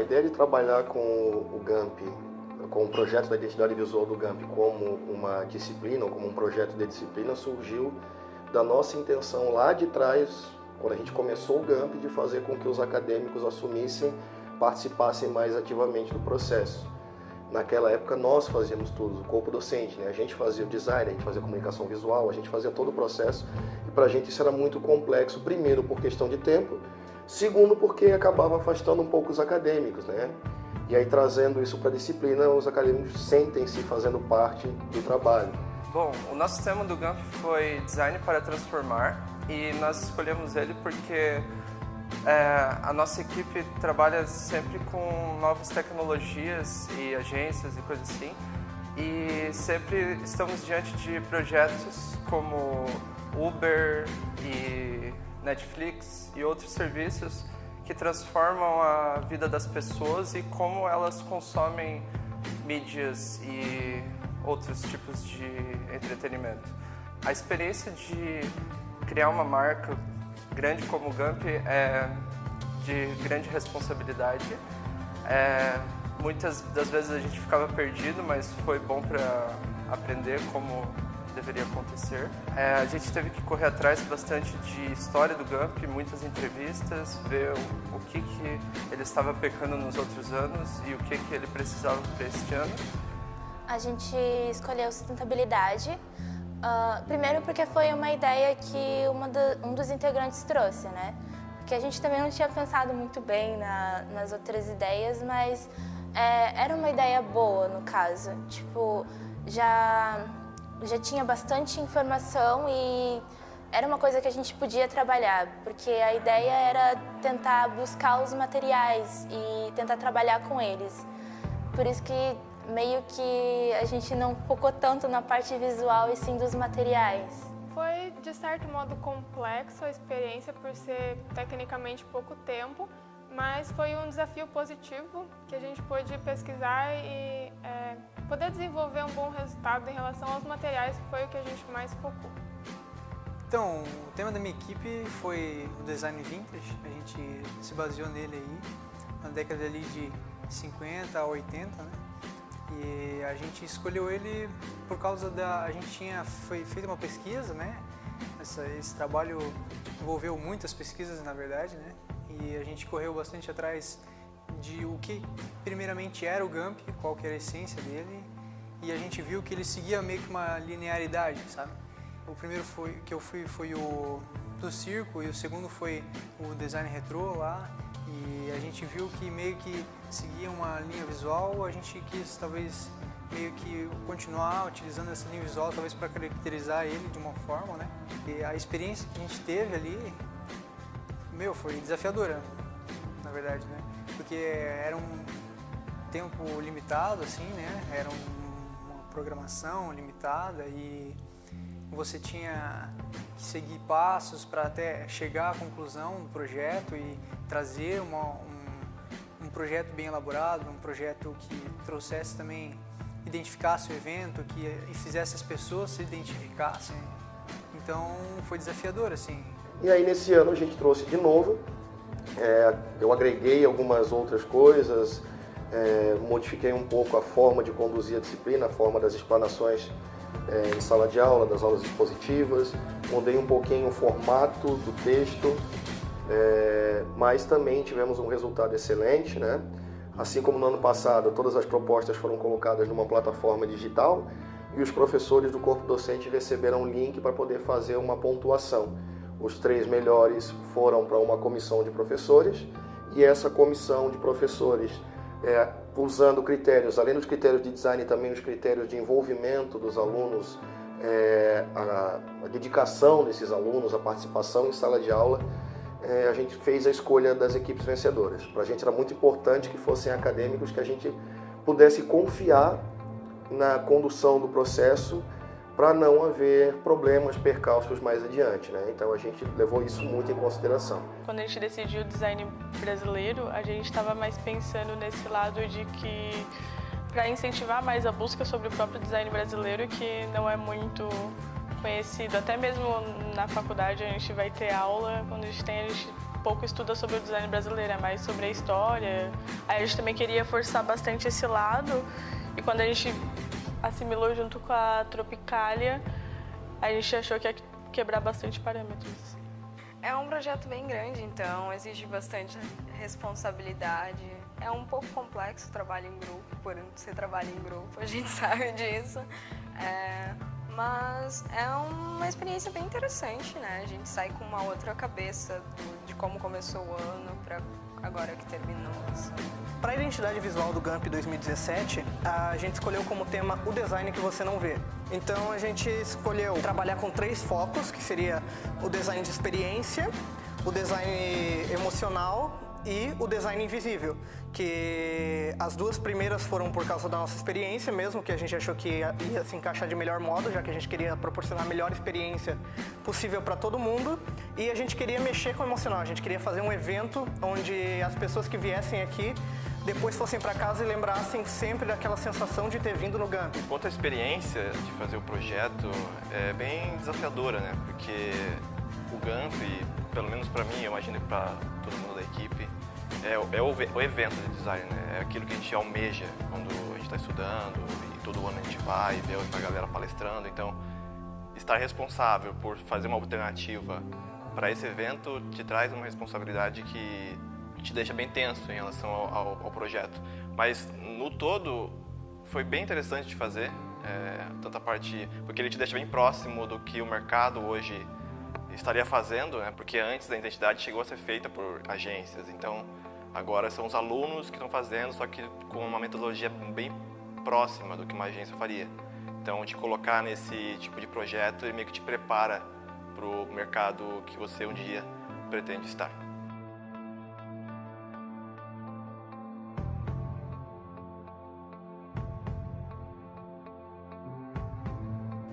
a ideia de trabalhar com o GAMP, com o projeto da identidade visual do GAMP como uma disciplina, ou como um projeto de disciplina, surgiu da nossa intenção lá de trás, quando a gente começou o GAMP, de fazer com que os acadêmicos assumissem, participassem mais ativamente do processo. Naquela época nós fazíamos tudo, o corpo docente, né? A gente fazia o design, a gente fazia a comunicação visual, a gente fazia todo o processo, e para a gente isso era muito complexo, primeiro por questão de tempo, segundo porque acabava afastando um pouco os acadêmicos, né? E aí trazendo isso para a disciplina, os acadêmicos sentem-se fazendo parte do trabalho. Bom, o nosso tema do GAMP foi Design para Transformar, e nós escolhemos ele porque a nossa equipe trabalha sempre com novas tecnologias e agências e coisas assim, e sempre estamos diante de projetos como Uber e Netflix e outros serviços que transformam a vida das pessoas e como elas consomem mídias e outros tipos de entretenimento. A experiência de criar uma marca grande como o GAMP é de grande responsabilidade. Muitas das vezes a gente ficava perdido, mas foi bom para aprender como deveria acontecer. A gente teve que correr atrás bastante de história do GAMP, muitas entrevistas, ver o que ele estava pecando nos outros anos e o que ele precisava para este ano. A gente escolheu sustentabilidade, primeiro porque foi uma ideia que um dos integrantes trouxe, né? Porque a gente também não tinha pensado muito bem nas outras ideias, mas era uma ideia boa no caso. Tipo, já tinha bastante informação e era uma coisa que a gente podia trabalhar, porque a ideia era tentar buscar os materiais e tentar trabalhar com eles. Por isso que meio que a gente não focou tanto na parte visual e sim dos materiais. Foi, de certo modo, complexo a experiência por ser tecnicamente pouco tempo, mas foi um desafio positivo que a gente pôde pesquisar e poder desenvolver um bom resultado em relação aos materiais, que foi o que a gente mais focou. Então, o tema da minha equipe foi o design vintage. A gente se baseou nele aí, na década ali de 50 a 80, né? E a gente escolheu ele por causa a gente foi feita uma pesquisa, né? Esse trabalho envolveu muitas pesquisas, na verdade, né? E a gente correu bastante atrás de o que primeiramente era o GAMP, qual que era a essência dele, e a gente viu que ele seguia meio que uma linearidade, sabe? O primeiro foi o do circo, e o segundo foi o design retrô lá, e a gente viu que meio que seguia uma linha visual. A gente quis talvez meio que continuar utilizando essa linha visual, talvez para caracterizar ele de uma forma, né? E a experiência que a gente teve ali, foi desafiadora, na verdade, né? Porque era um tempo limitado, assim, né? Era uma programação limitada e você tinha que seguir passos para até chegar à conclusão do projeto e trazer um projeto bem elaborado, um projeto que trouxesse também, identificasse o evento, que fizesse as pessoas se identificassem. Então foi desafiador, assim. E aí nesse ano a gente trouxe de novo, eu agreguei algumas outras coisas, modifiquei um pouco a forma de conduzir a disciplina, a forma das explanações em sala de aula, das aulas expositivas, mudei um pouquinho o formato do texto, mas também tivemos um resultado excelente, né? Assim como no ano passado, todas as propostas foram colocadas numa plataforma digital e os professores do corpo docente receberam um link para poder fazer uma pontuação. Os 3 melhores foram para uma comissão de professores e essa comissão de professores, usando critérios, além dos critérios de design, também os critérios de envolvimento dos alunos, a dedicação desses alunos, a participação em sala de aula, a gente fez a escolha das equipes vencedoras. Para a gente era muito importante que fossem acadêmicos, que a gente pudesse confiar na condução do processo para não haver problemas, percalços mais adiante, né? Então a gente levou isso muito em consideração. Quando a gente decidiu o design brasileiro, a gente estava mais pensando nesse lado de que para incentivar mais a busca sobre o próprio design brasileiro, que não é muito conhecido. Até mesmo na faculdade a gente vai ter aula, quando a gente pouco estuda sobre o design brasileiro, é mais sobre a história. Aí a gente também queria forçar bastante esse lado, e quando a gente assimilou junto com a Tropicalia, a gente achou que ia quebrar bastante parâmetros. É um projeto bem grande, então exige bastante responsabilidade. É um pouco complexo o trabalho em grupo, por você trabalha em grupo, a gente sabe disso. Mas é uma experiência bem interessante, né? A gente sai com uma outra cabeça de como começou o ano para agora que terminou. Para a identidade visual do GAMP 2017, a gente escolheu como tema o design que você não vê. Então a gente escolheu trabalhar com 3 focos, que seria o design de experiência, o design emocional e o design invisível, que as 2 primeiras foram por causa da nossa experiência mesmo, que a gente achou que ia se encaixar de melhor modo, já que a gente queria proporcionar a melhor experiência possível para todo mundo, e a gente queria mexer com o emocional, a gente queria fazer um evento onde as pessoas que viessem aqui depois fossem para casa e lembrassem sempre daquela sensação de ter vindo no GAMP. Quanto à experiência de fazer o projeto, é bem desafiadora, né? Porque o GAMP, pelo menos para mim, eu imagino que para todo mundo da equipe, é o evento de design, né? É aquilo que a gente almeja quando a gente está estudando e todo ano a gente vai e vê a galera palestrando. Então, estar responsável por fazer uma alternativa para esse evento te traz uma responsabilidade que te deixa bem tenso em relação ao projeto. Mas, no todo, foi bem interessante de fazer, tanta parte, porque ele te deixa bem próximo do que o mercado hoje estaria fazendo, né? Porque antes a identidade chegou a ser feita por agências, então agora são os alunos que estão fazendo, só que com uma metodologia bem próxima do que uma agência faria. Então, te colocar nesse tipo de projeto, ele meio que te prepara para o mercado que você um dia pretende estar.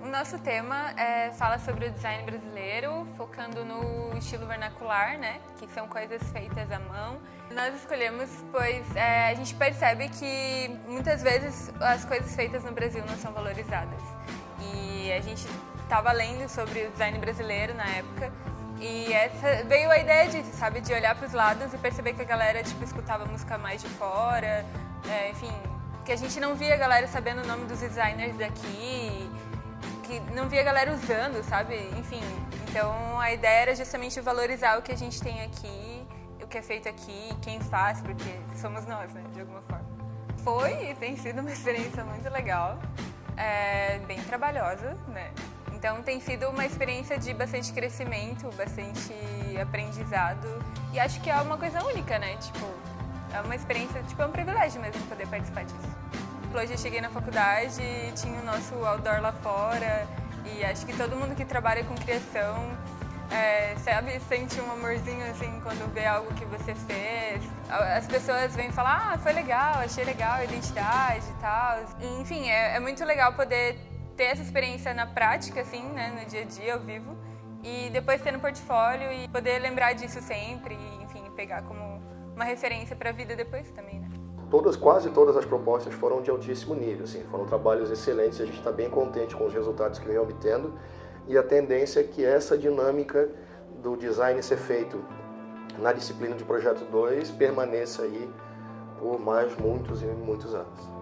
O nosso tema fala sobre o design brasileiro, focando no estilo vernacular, né? Que são coisas feitas à mão. Nós escolhemos pois a gente percebe que muitas vezes as coisas feitas no Brasil não são valorizadas. E a gente estava lendo sobre o design brasileiro na época e veio a ideia disso, sabe? De olhar para os lados e perceber que a galera escutava música mais de fora, enfim, que a gente não via a galera sabendo o nome dos designers daqui, que não via a galera usando, sabe? Enfim, então a ideia era justamente valorizar o que a gente tem aqui, o que é feito aqui, quem faz, porque somos nós, né, de alguma forma. Foi e tem sido uma experiência muito legal, bem trabalhosa, né? Então tem sido uma experiência de bastante crescimento, bastante aprendizado e acho que é uma coisa única, né? Tipo, é uma experiência, tipo, é um privilégio mesmo poder participar disso. Hoje eu cheguei na faculdade, tinha o nosso outdoor lá fora e acho que todo mundo que trabalha com criação, sabe, sente um amorzinho assim quando vê algo que você fez. As pessoas vêm falar, foi legal, achei legal a identidade e tal. E, enfim, é muito legal poder ter essa experiência na prática, assim, né, no dia a dia, ao vivo, e depois ter no portfólio e poder lembrar disso sempre e, enfim, pegar como uma referência para a vida depois também, né? Quase todas as propostas foram de altíssimo nível, assim, foram trabalhos excelentes, a gente está bem contente com os resultados que vem obtendo e a tendência é que essa dinâmica do design ser feito na disciplina de Projeto 2 permaneça aí por mais muitos e muitos anos.